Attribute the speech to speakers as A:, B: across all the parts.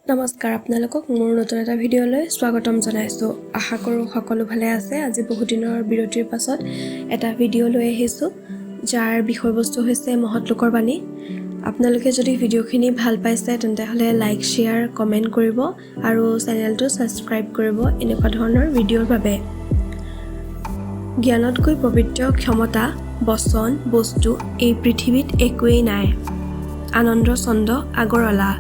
A: নমস্কাৰ আপোনালোকক মোৰ নতুন এটা ভিডিঅ'লৈ স্বাগতম জনাইছোঁ। আশা কৰোঁ সকলো ভালে আছে। আজি বহু দিনৰ বিৰতিৰ পাছত এটা ভিডিঅ' লৈ আহিছোঁ, যাৰ বিষয়বস্তু হৈছে মহৎ লোকৰ বাণী। আপোনালোকে যদি ভিডিঅ'খিনি ভাল পাইছে তেন্তে হ'লে লাইক, শ্বেয়াৰ, কমেণ্ট কৰিব আৰু চেনেলটো ছাবস্ক্ৰাইব কৰিব এনেকুৱা ধৰণৰ ভিডিঅ'ৰ বাবে। জ্ঞানতকৈ পবিত্ৰ ক্ষমতা, বচন, বস্তু এই পৃথিৱীত একোৱেই নাই। আনন্দ চন্দ্ৰ আগৰৱালা।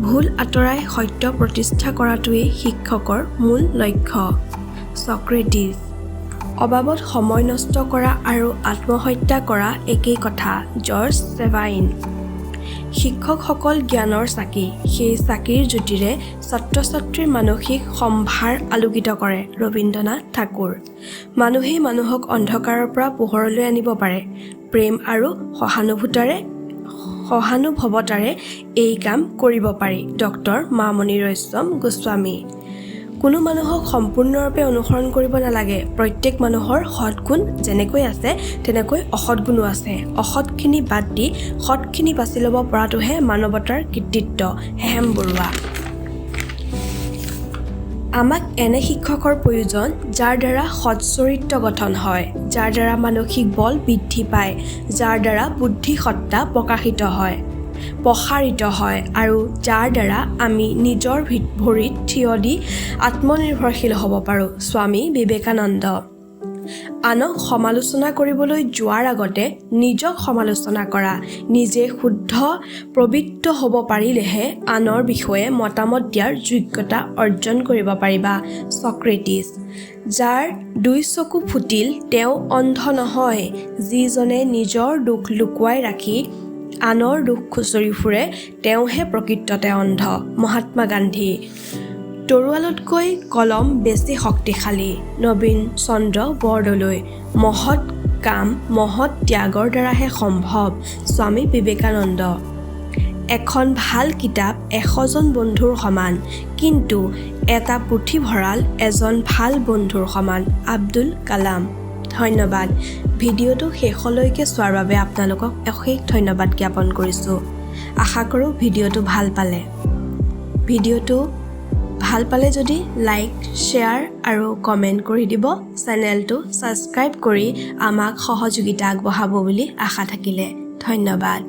A: ভুল আঁতৰাই সত্য প্ৰতিষ্ঠা কৰাটোৱেই শিক্ষকৰ মূল লক্ষ্য। ছক্ৰেটিছ। অবাবত সময় নষ্ট কৰা আৰু আত্মহত্যা কৰা একেই কথা। জৰ্জ ছেভাইন। শিক্ষকসকল জ্ঞানৰ চাকি, সেই চাকিৰ জ্যোতিৰে ছাত্ৰ ছাত্ৰীৰ মানসিক সম্ভাৰ আলোকিত কৰে। ৰবীন্দ্ৰনাথ ঠাকুৰ। মানুহেই মানুহক অন্ধকাৰৰ পৰা পোহৰলৈ আনিব পাৰে। প্ৰেম আৰু সহানুভৱতাৰে এই কাম কৰিব পাৰি। ডক্টৰ মামণি ৰয়ছম গোস্বামী। কোনো মানুহক সম্পূৰ্ণৰূপে অনুসৰণ কৰিব নালাগে। প্ৰত্যেক মানুহৰ সৎগুণ যেনেকৈ আছে তেনেকৈ অসৎগুণো আছে। অসৎখিনি বাদ দি সৎখিনি বাছি ল'ব পৰাটোহে মানৱতাৰ কৃতিত্ব। হেম বৰুৱা। আমাক এনে শিক্ষকৰ প্ৰয়োজন যাৰ দ্বাৰা সৎ চৰিত্ৰ গঠন হয়, যাৰ দ্বাৰা মানসিক বল বৃদ্ধি পায়, যাৰ দ্বাৰা বুদ্ধিসত্তা প্ৰসাৰিত হয় আৰু যাৰ দ্বাৰা আমি নিজৰ ভৰিত থিয় দি আত্মনিৰ্ভৰশীল হ'ব পাৰোঁ। স্বামী বিবেকানন্দ। আনক সমালোচনা কৰিবলৈ যোৱাৰ আগতে নিজক সমালোচনা কৰা। নিজে শুদ্ধ প্ৰবৃত্ত হ'ব পাৰিলেহে আনৰ বিষয়ে মতামত দিয়াৰ যোগ্যতা অৰ্জন কৰিব পাৰিবা। ছক্ৰেটিছ। যাৰ 2 চকু ফুটিল তেওঁ অন্ধ নহয়। যিজনে নিজৰ দুখ লুকুৱাই ৰাখি আনৰ দুখ খুচৰি ফুৰে তেওঁহে প্ৰকৃততে অন্ধ। মহাত্মা গান্ধী। তৰোৱালতকৈ কলম বেছি শক্তিশালী। নবীন চন্দ্ৰ বৰদলৈ। মহৎ কাম মহৎ ত্যাগৰ দ্বাৰাহে সম্ভৱ। স্বামী বিবেকানন্দ। এখন ভাল কিতাপ 100জন বন্ধুৰ সমান, কিন্তু এটা পুথিভঁৰাল এজন ভাল বন্ধুৰ সমান। আব্দুল কালাম। ধন্যবাদ। ভিডিঅ'টো শেষলৈকে চোৱাৰ বাবে আপোনালোকক অশেষ ধন্যবাদ জ্ঞাপন কৰিছোঁ। আশা কৰোঁ ভিডিঅ'টো ভাল পালে যদি লাইক, শ্বেয়াৰ আৰু কমেণ্ট কৰি দিব। চেনেলটো ছাবস্ক্ৰাইব কৰি আমাক সহযোগিতা আগবঢ়াব বুলি আশা থাকিলে। ধন্যবাদ।